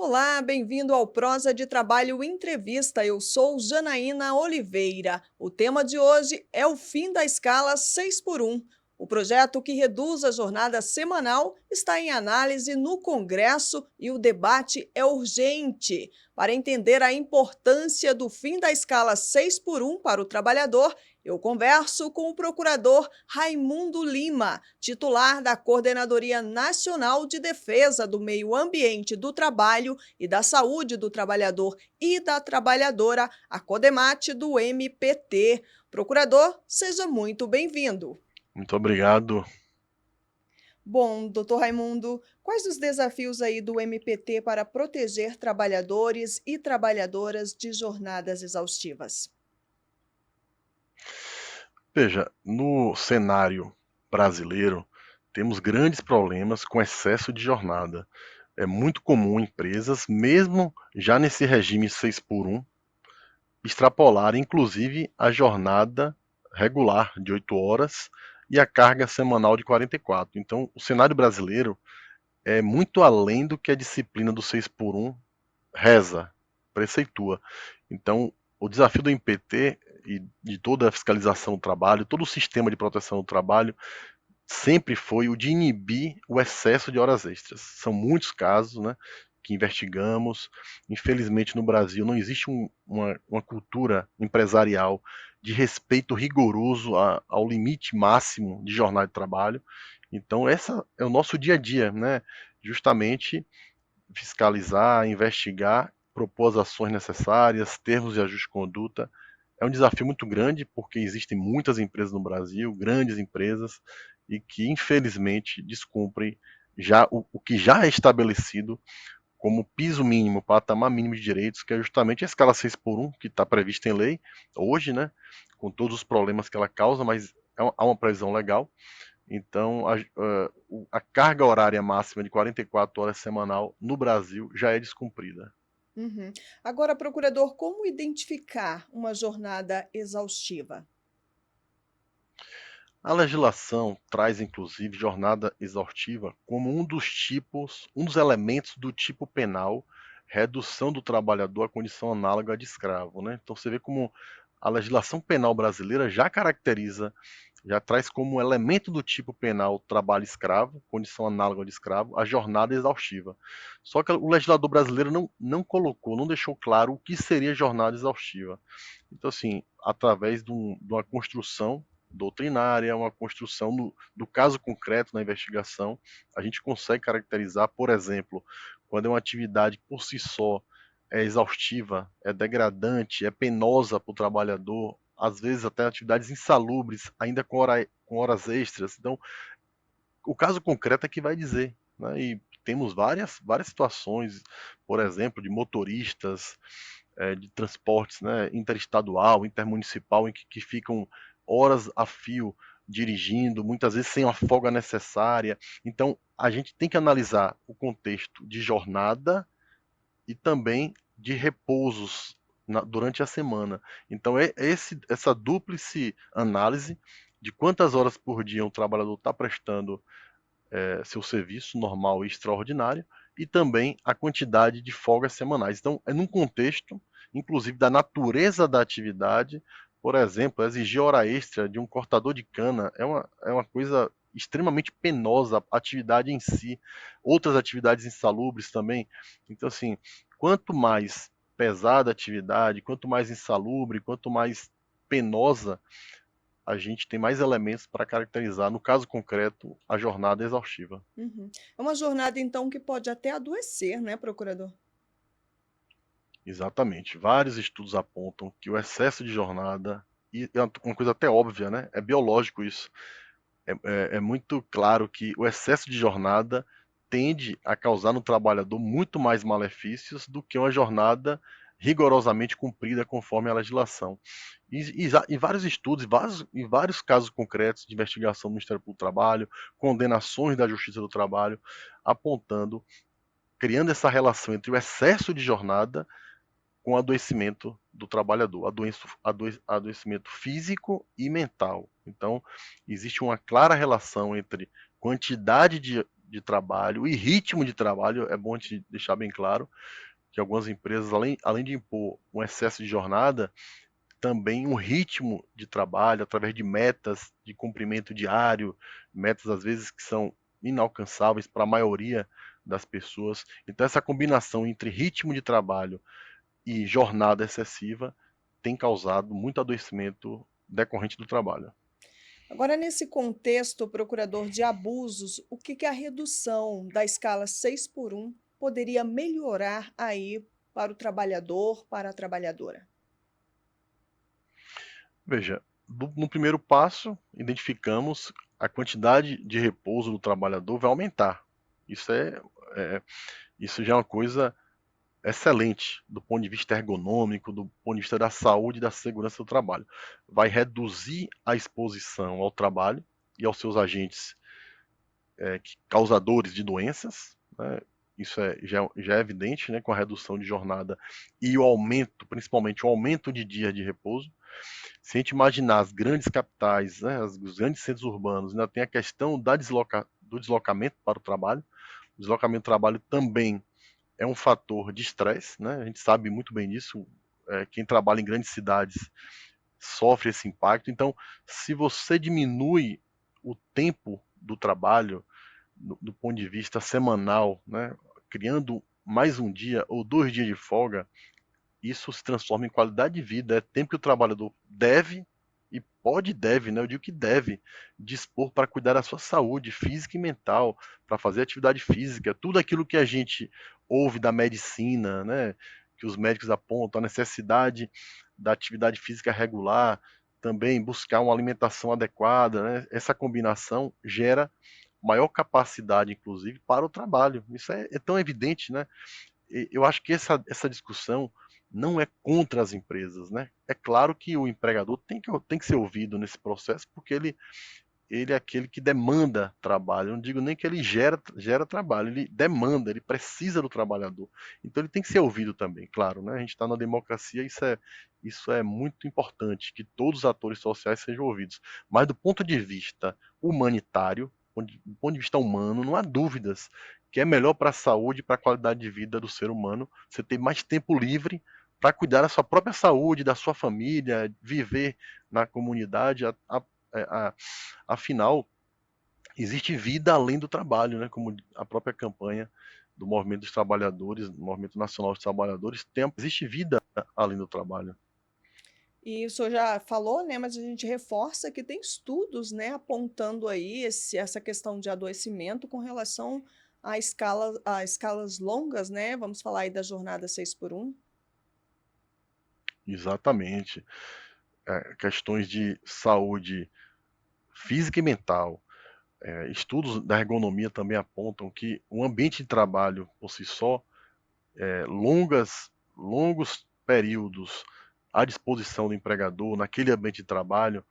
Olá, bem-vindo ao Prosa de Trabalho Entrevista. Eu sou Janaína Oliveira. O tema de hoje é o fim da escala 6 por 1. O projeto que reduz a jornada semanal está em análise no Congresso e o debate é urgente. Para entender a importância do fim da escala 6 por 1 para o trabalhador, eu converso com o procurador Raimundo Lima, titular da Coordenadoria Nacional de Defesa do Meio Ambiente do Trabalho e da Saúde do Trabalhador e da Trabalhadora, a CODEMAT do MPT. Procurador, seja muito bem-vindo. Muito obrigado. Bom, doutor Raimundo, quais os desafios aí do MPT para proteger trabalhadores e trabalhadoras de jornadas exaustivas? Veja, no cenário brasileiro, temos grandes problemas com excesso de jornada. É muito comum empresas, mesmo já nesse regime 6 por 1, extrapolarem inclusive a jornada regular de 8 horas e a carga semanal de 44. Então, o cenário brasileiro é muito além do que a disciplina do 6 por 1 reza, preceitua. Então, o desafio do MPT e de toda a fiscalização do trabalho, todo o sistema de proteção do trabalho, sempre foi o de inibir o excesso de horas extras. São muitos casos, né, que investigamos. Infelizmente, no Brasil, não existe uma cultura empresarial de respeito rigoroso ao limite máximo de jornada de trabalho. Então, essa é o nosso dia a dia, né? Justamente fiscalizar, investigar, propor as ações necessárias, termos de ajuste de conduta. É um desafio muito grande porque existem muitas empresas no Brasil, grandes empresas, e que infelizmente descumprem já o que já é estabelecido como piso mínimo, patamar mínimo de direitos, que é justamente a escala 6 por 1, que está prevista em lei hoje, né, com todos os problemas que ela causa, mas há uma previsão legal. Então, a carga horária máxima de 44 horas semanal no Brasil já é descumprida. Uhum. Agora, procurador, como identificar uma jornada exaustiva? A legislação traz, inclusive, jornada exaustiva como um dos elementos do tipo penal, redução do trabalhador à condição análoga de escravo, né? Então você vê como a legislação penal brasileira já caracteriza, já traz como elemento do tipo penal trabalho escravo, condição análoga de escravo, a jornada exaustiva. Só que o legislador brasileiro não colocou, não deixou claro o que seria jornada exaustiva. Então, assim, através de uma construção doutrinária, uma construção do caso concreto na investigação, a gente consegue caracterizar, por exemplo, quando é uma atividade por si só é exaustiva, é degradante, é penosa para o trabalhador, às vezes até atividades insalubres, ainda com horas extras. Então, o caso concreto é que vai dizer, né? E temos várias situações, por exemplo, de motoristas de transportes, né, interestadual, intermunicipal, em que ficam horas a fio dirigindo, muitas vezes sem a folga necessária. Então, a gente tem que analisar o contexto de jornada e também de repousos durante a semana. Então, essa dúplice análise de quantas horas por dia um trabalhador está prestando seu serviço normal e extraordinário, e também a quantidade de folgas semanais. Então, é num contexto, inclusive, da natureza da atividade. Por exemplo, exigir hora extra de um cortador de cana é uma coisa extremamente penosa, a atividade em si, outras atividades insalubres também. Então, assim, quanto mais pesada a atividade, quanto mais insalubre, quanto mais penosa, a gente tem mais elementos para caracterizar, no caso concreto, a jornada exaustiva. Uhum. É uma jornada, então, que pode até adoecer, né, procurador? Exatamente. Vários estudos apontam que o excesso de jornada, e é uma coisa até óbvia, né? É biológico isso. É muito claro que o excesso de jornada tende a causar no trabalhador muito mais malefícios do que uma jornada rigorosamente cumprida conforme a legislação. E vários estudos, e vários casos concretos de investigação do Ministério Público do Trabalho, condenações da Justiça do Trabalho, apontando, criando essa relação entre o excesso de jornada com o adoecimento do trabalhador, adoecimento físico e mental. Então, existe uma clara relação entre quantidade de trabalho e ritmo de trabalho. É bom te deixar bem claro que algumas empresas, além de impor um excesso de jornada, também um ritmo de trabalho através de metas de cumprimento diário, metas às vezes que são inalcançáveis para a maioria das pessoas. Então essa combinação entre ritmo de trabalho e jornada excessiva tem causado muito adoecimento decorrente do trabalho. Agora, nesse contexto, procurador de abusos, o que que a redução da escala 6 por um poderia melhorar aí para o trabalhador, para a trabalhadora? Veja, no primeiro passo, identificamos a quantidade de repouso do trabalhador vai aumentar. Isso é isso já é uma coisa excelente do ponto de vista ergonômico, do ponto de vista da saúde e da segurança do trabalho. Vai reduzir a exposição ao trabalho e aos seus agentes causadores de doenças, né? Isso já é evidente, né, com a redução de jornada e o aumento, principalmente o aumento de dias de repouso. Se a gente imaginar as grandes capitais, né, os grandes centros urbanos, ainda tem a questão do deslocamento para o trabalho. O deslocamento do trabalho também é um fator de estresse, né? A gente sabe muito bem disso. Quem trabalha em grandes cidades sofre esse impacto. Então, se você diminui o tempo do trabalho do ponto de vista semanal, né, criando mais um dia ou 2 dias de folga, isso se transforma em qualidade de vida. É tempo que o trabalhador deve e deve, né? Eu digo que deve dispor para cuidar da sua saúde física e mental, para fazer atividade física, tudo aquilo que a gente ouve da medicina, né? Que os médicos apontam, a necessidade da atividade física regular, também buscar uma alimentação adequada, né? Essa combinação gera maior capacidade, inclusive, para o trabalho. Isso é tão evidente, né? Eu acho que essa discussão não é contra as empresas, né? É claro que o empregador tem que ser ouvido nesse processo, porque ele é aquele que demanda trabalho. Eu não digo nem que ele gera trabalho, ele demanda, ele precisa do trabalhador. Então ele tem que ser ouvido também, claro, né? A gente está na democracia, isso é muito importante, que todos os atores sociais sejam ouvidos. Mas do ponto de vista humanitário, do ponto de vista humano, não há dúvidas que é melhor para a saúde e para a qualidade de vida do ser humano você ter mais tempo livre para cuidar da sua própria saúde, da sua família, viver na comunidade. A, Afinal, existe vida além do trabalho, né? Como a própria campanha do Movimento dos Trabalhadores, do Movimento Nacional dos Trabalhadores, existe vida além do trabalho. E o senhor já falou, né, mas a gente reforça que tem estudos, né, apontando aí essa questão de adoecimento com relação a escalas longas, né? Vamos falar aí da jornada 6 por um. Exatamente. Questões de saúde física e mental. Estudos da ergonomia também apontam que o ambiente de trabalho, por si só, longos períodos à disposição do empregador naquele ambiente de trabalho,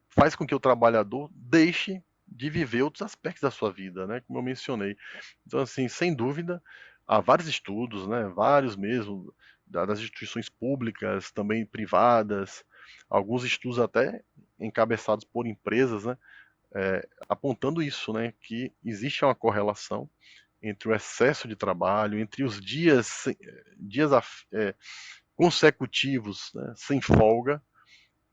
faz com que o trabalhador deixe de viver outros aspectos da sua vida, né? Como eu mencionei. Então, assim, sem dúvida, há vários estudos, né? Vários mesmo, das instituições públicas, também privadas, alguns estudos até encabeçados por empresas, né? Apontando isso, né? Que existe uma correlação entre o excesso de trabalho, entre os dias consecutivos, né? Sem folga,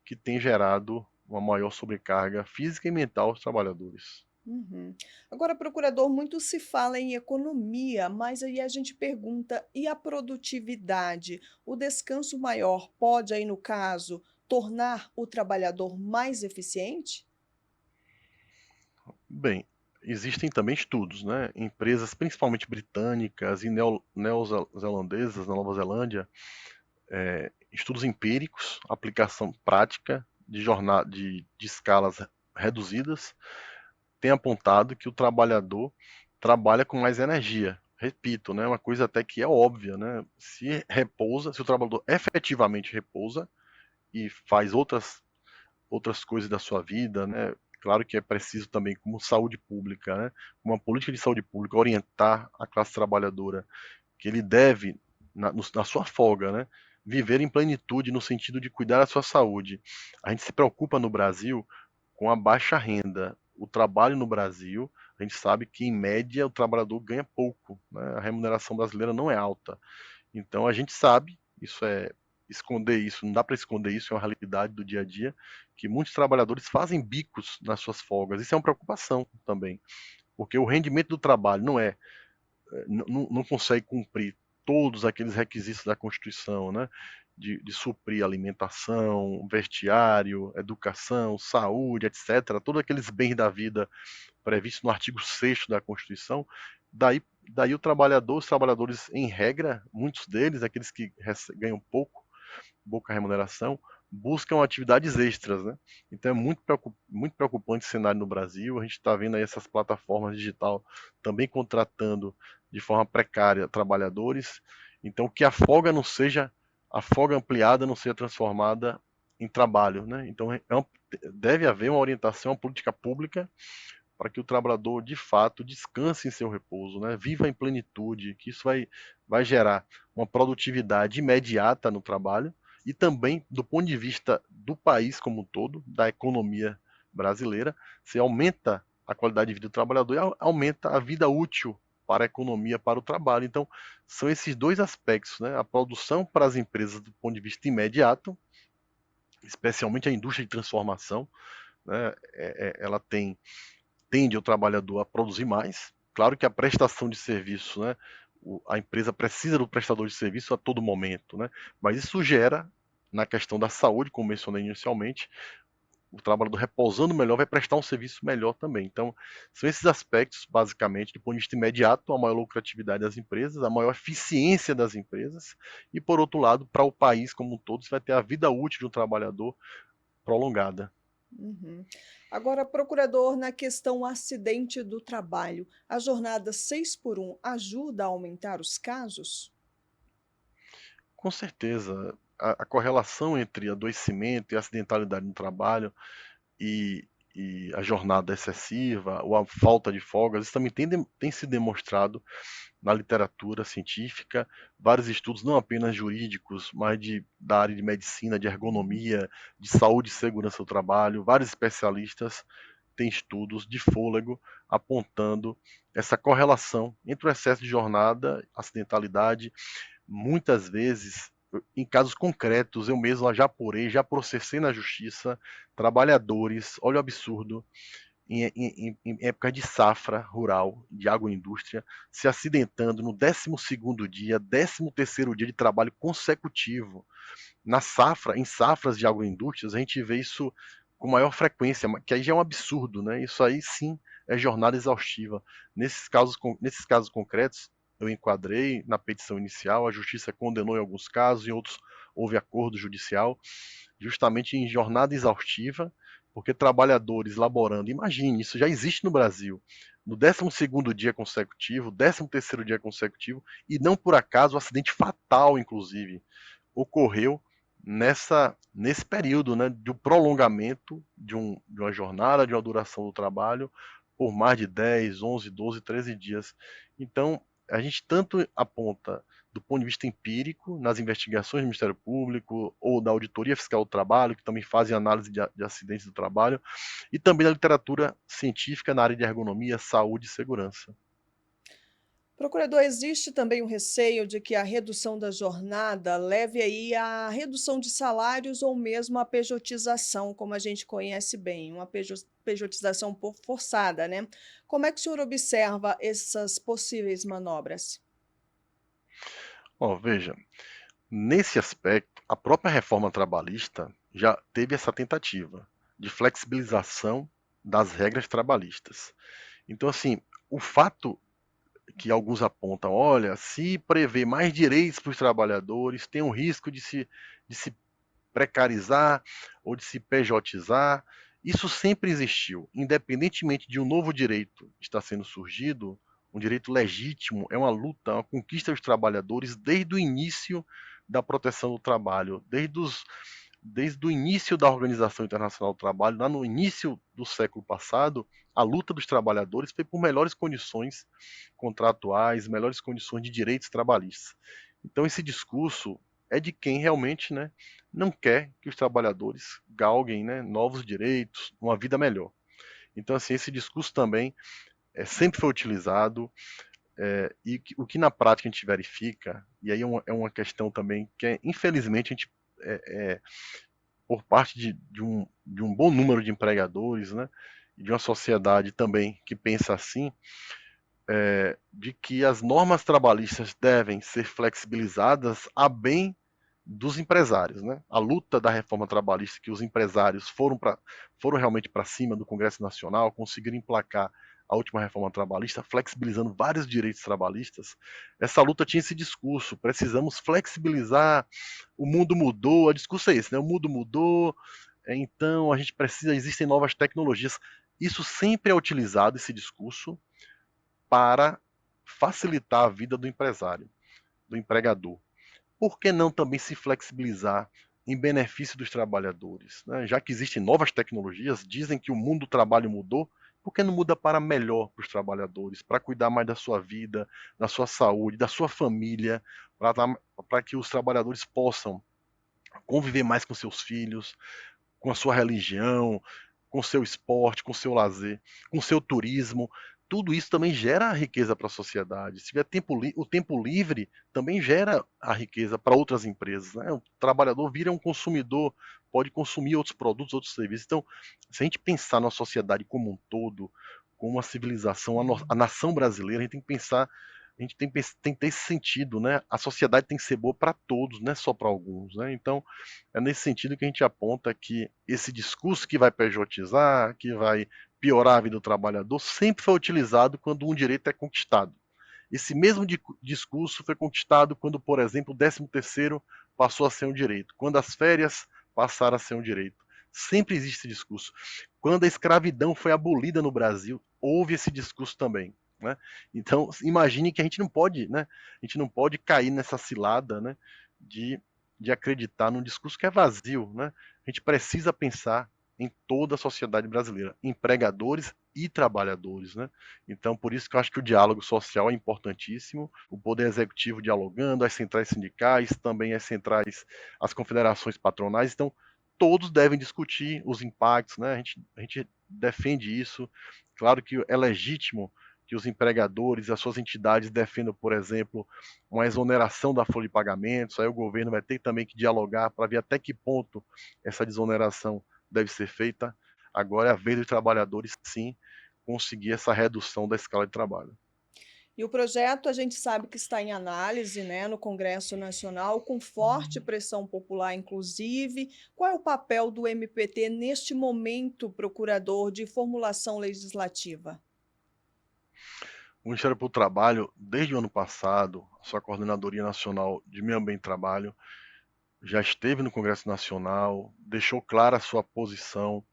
que tem gerado uma maior sobrecarga física e mental aos trabalhadores. Uhum. Agora, procurador, muito se fala em economia, mas aí a gente pergunta, e a produtividade? O descanso maior pode, aí no caso, tornar o trabalhador mais eficiente? Bem, existem também estudos, né? Empresas, principalmente britânicas e neozelandesas na Nova Zelândia, estudos empíricos, aplicação prática de jornada de escalas reduzidas, têm apontado que o trabalhador trabalha com mais energia. Repito, né, uma coisa até que é óbvia, né? Se o trabalhador efetivamente repousa e faz outras coisas da sua vida, né? Claro que é preciso também, como saúde pública, né? Uma política de saúde pública, orientar a classe trabalhadora que ele deve, na sua folga, né? Viver em plenitude no sentido de cuidar da sua saúde. A gente se preocupa no Brasil com a baixa renda. O trabalho no Brasil, A gente sabe que, em média, o trabalhador ganha pouco, né? A remuneração brasileira não é alta. Então a gente sabe, isso é esconder isso, não dá para esconder isso, é uma realidade do dia a dia, que muitos trabalhadores fazem bicos nas suas folgas. Isso é uma preocupação também, porque o rendimento do trabalho não consegue cumprir todos aqueles requisitos da Constituição, né? De suprir alimentação, vestiário, educação, saúde, etc. Todos aqueles bens da vida previstos no artigo 6º da Constituição. Daí os trabalhadores, em regra, muitos deles, aqueles que ganham pouca remuneração, buscam atividades extras, né? Então é muito preocupante o cenário no Brasil. A gente está vendo aí essas plataformas digital também contratando de forma precária trabalhadores. Então que a folga ampliada não seja transformada em trabalho, né? Então deve haver uma orientação, uma política pública para que o trabalhador de fato descanse em seu repouso, né? Viva em plenitude, que isso vai gerar uma produtividade imediata no trabalho e também do ponto de vista do país como um todo, da economia brasileira, você aumenta a qualidade de vida do trabalhador e aumenta a vida útil para a economia, para o trabalho. Então, são esses dois aspectos, né? A produção para as empresas do ponto de vista imediato, especialmente a indústria de transformação, né? Ela tende o trabalhador a produzir mais. Claro que a prestação de serviço, né, a empresa precisa do prestador de serviço a todo momento, né, mas isso gera, na questão da saúde, como mencionei inicialmente, o trabalhador repousando melhor vai prestar um serviço melhor também. Então, são esses aspectos, basicamente, do ponto de vista imediato, a maior lucratividade das empresas, a maior eficiência das empresas, e, por outro lado, para o país como um todo, você vai ter a vida útil de um trabalhador prolongada. Uhum. Agora, procurador, na questão acidente do trabalho, a jornada 6 por 1 ajuda a aumentar os casos? Com certeza, a correlação entre adoecimento e acidentalidade no trabalho e, e a jornada excessiva ou a falta de folgas, isso também tem se demonstrado na literatura científica, vários estudos não apenas jurídicos, mas da área de medicina, de ergonomia, de saúde e segurança do trabalho, vários especialistas têm estudos de fôlego apontando essa correlação entre o excesso de jornada, acidentalidade. Muitas vezes, em casos concretos, eu mesmo já apurei, já processei na justiça trabalhadores, olha o absurdo, em época de safra rural, de agroindústria, se acidentando no 12º dia, 13º dia de trabalho consecutivo. Em safras de agroindústrias, a gente vê isso com maior frequência, que aí já é um absurdo, né? Isso aí sim é jornada exaustiva. Nesses casos concretos, eu enquadrei na petição inicial, a justiça condenou em alguns casos, em outros houve acordo judicial, justamente em jornada exaustiva, porque trabalhadores laborando, imagine, isso já existe no Brasil, no 12º dia consecutivo, 13º dia consecutivo, e não por acaso o acidente fatal, inclusive, ocorreu nesse período, né, de um prolongamento de uma jornada, de uma duração do trabalho por mais de 10, 11, 12, 13 dias. Então, a gente tanto aponta do ponto de vista empírico, nas investigações do Ministério Público ou da Auditoria Fiscal do Trabalho, que também fazem análise de acidentes do trabalho, e também da literatura científica na área de ergonomia, saúde e segurança. Procurador, existe também o receio de que a redução da jornada leve aí à redução de salários ou mesmo à pejotização, como a gente conhece bem, uma pejotização forçada, né? Como é que o senhor observa essas possíveis manobras? Ó, veja, nesse aspecto, a própria reforma trabalhista já teve essa tentativa de flexibilização das regras trabalhistas. Então, assim, o fato que alguns apontam, olha, se prevê mais direitos para os trabalhadores, tem um risco de se precarizar ou de se pejotizar. Isso sempre existiu, independentemente de um novo direito estar sendo surgido, um direito legítimo, é uma luta, uma conquista dos trabalhadores desde o início da proteção do trabalho, desde o início da Organização Internacional do Trabalho, lá no início do século passado, a luta dos trabalhadores foi por melhores condições contratuais, melhores condições de direitos trabalhistas. Então esse discurso é de quem realmente, né, não quer que os trabalhadores galguem, né, novos direitos, uma vida melhor. Então assim, esse discurso também sempre foi utilizado, o que na prática a gente verifica, e aí é uma questão também que, infelizmente, a gente, por parte de um bom número de empregadores, né, e de uma sociedade também que pensa assim, de que as normas trabalhistas devem ser flexibilizadas a bem dos empresários, né? A luta da reforma trabalhista, que os empresários foram realmente para cima do Congresso Nacional, conseguiram emplacar a última reforma trabalhista, flexibilizando vários direitos trabalhistas. Essa luta tinha esse discurso: precisamos flexibilizar, o mundo mudou. O discurso é esse, né? O mundo mudou, então a gente precisa, existem novas tecnologias. Isso sempre é utilizado, esse discurso, para facilitar a vida do empresário, do empregador. Por que não também se flexibilizar em benefício dos trabalhadores, né? Já que existem novas tecnologias, dizem que o mundo do trabalho mudou, por que não muda para melhor para os trabalhadores, para cuidar mais da sua vida, da sua saúde, da sua família, para que os trabalhadores possam conviver mais com seus filhos, com a sua religião, com o seu esporte, com o seu lazer, com o seu turismo. Tudo isso também gera riqueza para a sociedade. Se tiver o tempo livre também gera a riqueza para outras empresas, né? O trabalhador vira um consumidor, pode consumir outros produtos, outros serviços. Então, se a gente pensar na sociedade como um todo, como uma civilização, a nação brasileira, a gente tem que pensar, a gente tem que ter esse sentido, né? A sociedade tem que ser boa para todos, não é só para alguns, né? Então, é nesse sentido que a gente aponta que esse discurso que vai pejotizar, que vai piorar a vida do trabalhador, sempre foi utilizado quando um direito é conquistado. Esse mesmo discurso foi conquistado quando, por exemplo, o 13º passou a ser um direito, quando as férias passaram a ser um direito. Sempre existe esse discurso. Quando a escravidão foi abolida no Brasil, houve esse discurso também. Né? Então, imagine que a gente não pode, né? A gente não pode cair nessa cilada, né? De, de acreditar num discurso que é vazio, né? A gente precisa pensar em toda a sociedade brasileira, empregadores e trabalhadores, né? Então, por isso que eu acho que o diálogo social é importantíssimo, o poder executivo dialogando, as centrais sindicais, também as centrais, as confederações patronais, então todos devem discutir os impactos, né? A gente defende isso. Claro que é legítimo que os empregadores e as suas entidades defendam, por exemplo, uma exoneração da folha de pagamentos, aí o governo vai ter também que dialogar para ver até que ponto essa desoneração deve ser feita. Agora é a vez dos trabalhadores, sim, conseguir essa redução da escala de trabalho. E o projeto a gente sabe que está em análise, né, no Congresso Nacional, com forte pressão popular, inclusive. Qual é o papel do MPT neste momento, procurador, de formulação legislativa? O Ministério do Trabalho, desde o ano passado, a sua Coordenadoria Nacional de Meio Ambiente e Trabalho, já esteve no Congresso Nacional, deixou clara a sua posição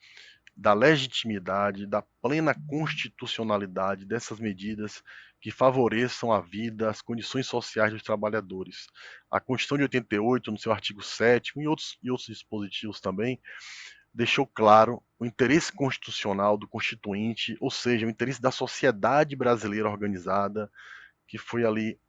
da legitimidade, da plena constitucionalidade dessas medidas que favoreçam a vida, as condições sociais dos trabalhadores. A Constituição de 88, no seu artigo 7º, e outros dispositivos também, deixou claro o interesse constitucional do Constituinte, ou seja, o interesse da sociedade brasileira organizada, que foi ali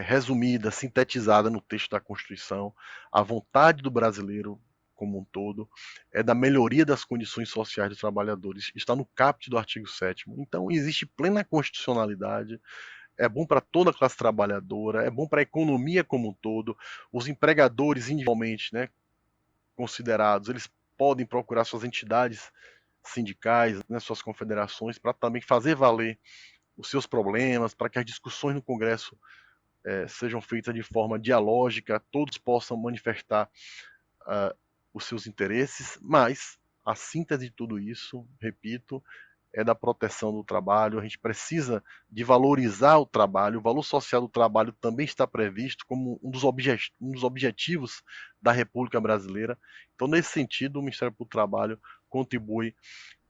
resumida, sintetizada no texto da Constituição. A vontade do brasileiro como um todo é da melhoria das condições sociais dos trabalhadores. Está no caput do artigo 7º. Então, existe plena constitucionalidade. É bom para toda a classe trabalhadora, é bom para a economia como um todo. Os empregadores individualmente, né, considerados, eles podem procurar suas entidades sindicais, né, suas confederações, para também fazer valer os seus problemas, para que as discussões no Congresso sejam feitas de forma dialógica, todos possam manifestar os seus interesses, mas a síntese de tudo isso, repito, é da proteção do trabalho. A gente precisa de valorizar o trabalho. O valor social do trabalho também está previsto como um dos objetivos da República Brasileira. Então, nesse sentido, o Ministério do Trabalho contribui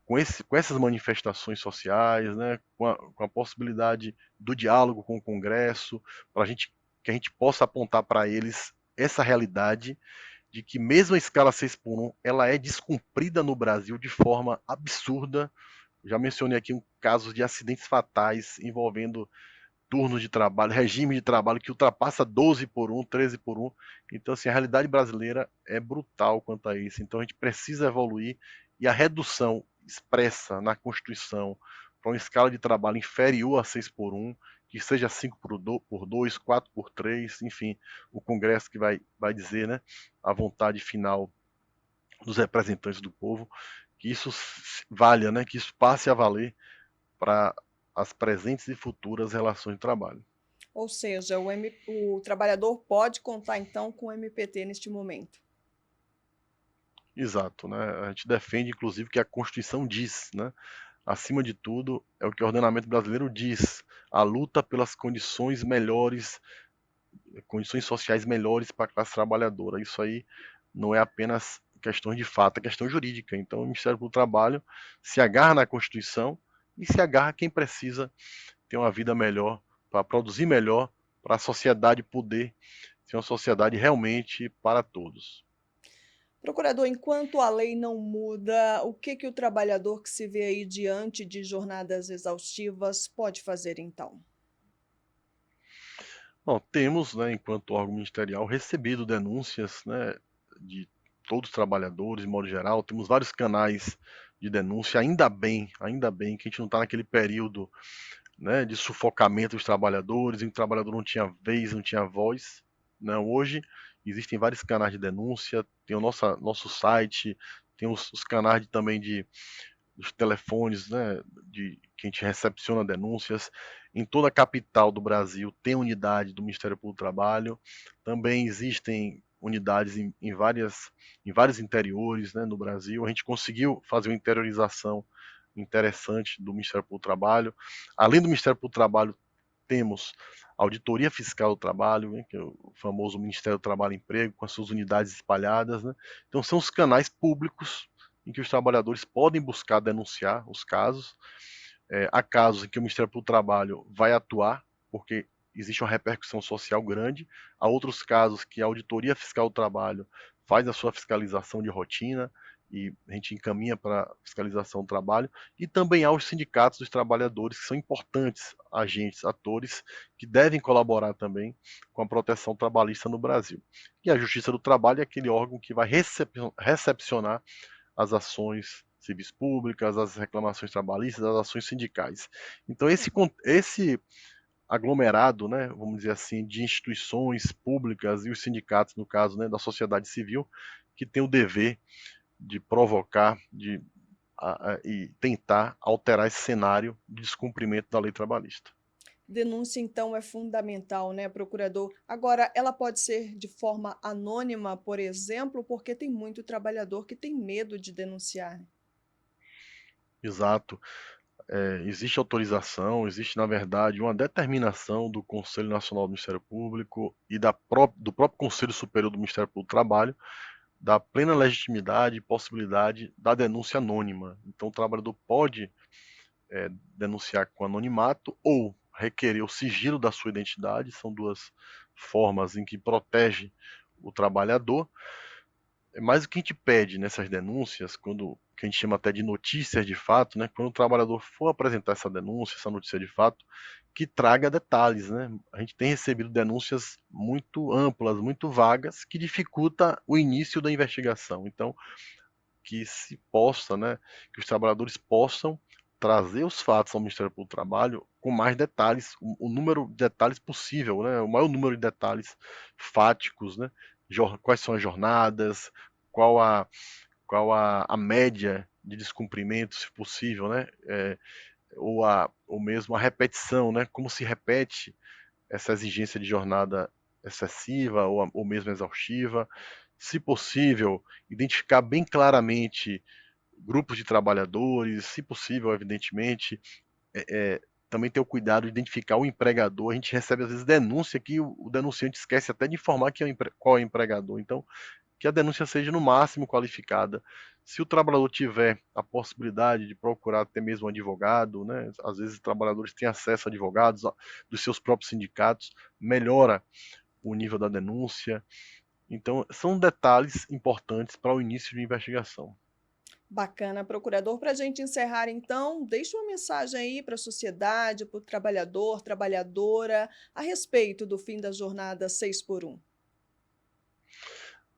com essas manifestações sociais, né, com a possibilidade do diálogo com o Congresso, para que a gente possa apontar para eles essa realidade de que mesmo a escala 6x1 ela é descumprida no Brasil de forma absurda. Já mencionei aqui casos de acidentes fatais envolvendo turnos de trabalho, regime de trabalho que ultrapassa 12x1, 13x1. Então, assim, a realidade brasileira é brutal quanto a isso. Então, a gente precisa evoluir e a redução expressa na Constituição para uma escala de trabalho inferior a 6 por 1, que seja 5 por 2, 4 por 3, enfim, o Congresso que vai dizer, né, a vontade final dos representantes do povo, que isso valha, né, que isso passe a valer para as presentes e futuras relações de trabalho. Ou seja, o trabalhador pode contar então com o MPT neste momento. Exato, né? A gente defende, inclusive, que a Constituição diz, né? Acima de tudo, é o que o ordenamento brasileiro diz: a luta pelas condições melhores, condições sociais melhores para a classe trabalhadora. Isso aí não é apenas questão de fato, é questão jurídica. Então, o Ministério do Trabalho se agarra na Constituição e se agarra quem precisa ter uma vida melhor, para produzir melhor, para a sociedade poder ser uma sociedade realmente para todos. Procurador, enquanto a lei não muda, o que que o trabalhador que se vê aí diante de jornadas exaustivas pode fazer então? Bom, temos, né, enquanto órgão ministerial, recebido denúncias, né, de todos os trabalhadores, de modo geral. Temos vários canais de denúncia. Ainda bem que a gente não está naquele período, né, de sufocamento dos trabalhadores, em que o trabalhador não tinha vez, não tinha voz. Né? Hoje existem vários canais de denúncia, tem o nosso site, tem os canais também dos telefones, né, que a gente recepciona denúncias. Em toda a capital do Brasil tem unidade do Ministério Público do Trabalho. Também existem unidades em vários interiores, né, no Brasil. A gente conseguiu fazer uma interiorização interessante do Ministério Público do Trabalho. Além do Ministério Público do Trabalho, temos a Auditoria Fiscal do Trabalho, né, que é o famoso Ministério do Trabalho e Emprego, com as suas unidades espalhadas. Né? Então, são os canais públicos em que os trabalhadores podem buscar denunciar os casos. Há casos em que o Ministério do Trabalho vai atuar, porque existe uma repercussão social grande. Há outros casos que a Auditoria Fiscal do Trabalho faz a sua fiscalização de rotina e a gente encaminha para a fiscalização do trabalho. E também há os sindicatos dos trabalhadores, que são importantes agentes, atores, que devem colaborar também com a proteção trabalhista no Brasil. E a Justiça do Trabalho é aquele órgão que vai recepcionar as ações civis públicas, as reclamações trabalhistas, as ações sindicais. Então esse aglomerado, né, vamos dizer assim, de instituições públicas e os sindicatos, no caso, né, da sociedade civil, que tem o dever de provocar, e tentar alterar esse cenário de descumprimento da lei trabalhista. Denúncia, então, é fundamental, né, procurador? Agora, ela pode ser de forma anônima, por exemplo, porque tem muito trabalhador que tem medo de denunciar, né? Exato. Existe autorização, existe, na verdade, uma determinação do Conselho Nacional do Ministério Público e do próprio Conselho Superior do Ministério Público do Trabalho, da plena legitimidade e possibilidade da denúncia anônima. Então, o trabalhador pode denunciar com anonimato ou requerer o sigilo da sua identidade, são duas formas em que protege o trabalhador. Mas o que a gente pede nessas denúncias, que a gente chama até de notícias de fato, né? Quando o trabalhador for apresentar essa denúncia, essa notícia de fato, que traga detalhes, né? A gente tem recebido denúncias muito amplas, muito vagas, que dificulta o início da investigação. Então, que se possa, né, que os trabalhadores possam trazer os fatos ao Ministério Público do Trabalho com mais detalhes, o número de detalhes possível, né, o maior número de detalhes fáticos, né, quais são as jornadas, qual a, a média de descumprimento, se possível, né, ou mesmo a repetição, né, como se repete essa exigência de jornada excessiva ou mesmo exaustiva. Se possível, identificar bem claramente grupos de trabalhadores, se possível, evidentemente, é, é, também ter o cuidado de identificar o empregador. A gente recebe às vezes denúncia que o denunciante esquece até de informar qual é o empregador. Então, que a denúncia seja no máximo qualificada. Se o trabalhador tiver a possibilidade de procurar até mesmo um advogado, né? Às vezes os trabalhadores têm acesso a advogados dos seus próprios sindicatos, melhora o nível da denúncia. Então, são detalhes importantes para o início de investigação. Bacana, procurador. Para a gente encerrar, então, deixe uma mensagem aí para a sociedade, para o trabalhador, trabalhadora, a respeito do fim da jornada 6 por 1.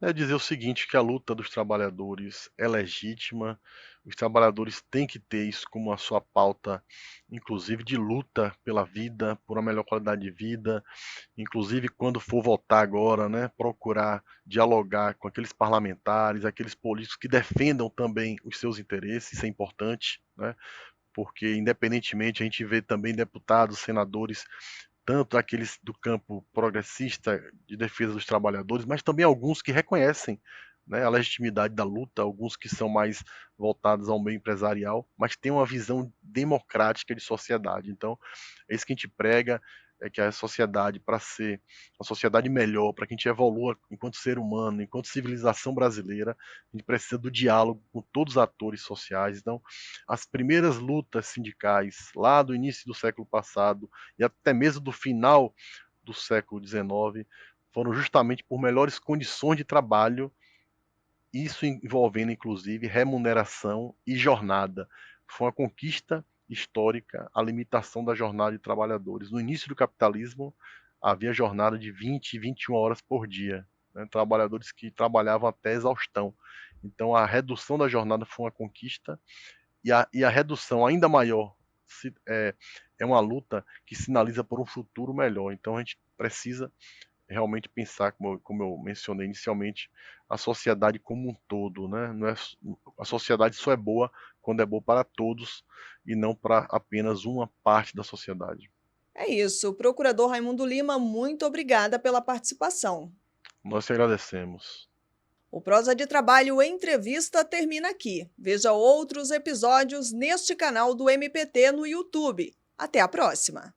É dizer o seguinte, que a luta dos trabalhadores é legítima, Os trabalhadores têm que ter isso como a sua pauta, inclusive de luta pela vida, por uma melhor qualidade de vida, inclusive quando for votar agora, né, procurar dialogar com aqueles parlamentares, aqueles políticos que defendam também os seus interesses, isso é importante, né, porque independentemente a gente vê também deputados, senadores, tanto aqueles do campo progressista de defesa dos trabalhadores, mas também alguns que reconhecem, né, a legitimidade da luta, alguns que são mais voltados ao meio empresarial, mas têm uma visão democrática de sociedade. Então, é isso que a gente prega, é que a sociedade, para ser uma sociedade melhor, para que a gente evolua enquanto ser humano, enquanto civilização brasileira, a gente precisa do diálogo com todos os atores sociais. Então, as primeiras lutas sindicais, lá do início do século passado, e até mesmo do final do século XIX, foram justamente por melhores condições de trabalho, isso envolvendo inclusive remuneração e jornada. Foi uma conquista histórica a limitação da jornada de trabalhadores. No início do capitalismo, havia jornada de 20 e 21 horas por dia, né? Trabalhadores que trabalhavam até exaustão. Então, a redução da jornada foi uma conquista, e a redução ainda maior é uma luta que sinaliza por um futuro melhor. Então, a gente precisa realmente pensar, como eu mencionei inicialmente, a sociedade como um todo, né? Não é, a sociedade só é boa quando é boa para todos e não para apenas uma parte da sociedade. É isso. Procurador Raimundo Lima, muito obrigada pela participação. Nós te agradecemos. O Prosa de Trabalho Entrevista termina aqui. Veja outros episódios neste canal do MPT no YouTube. Até a próxima!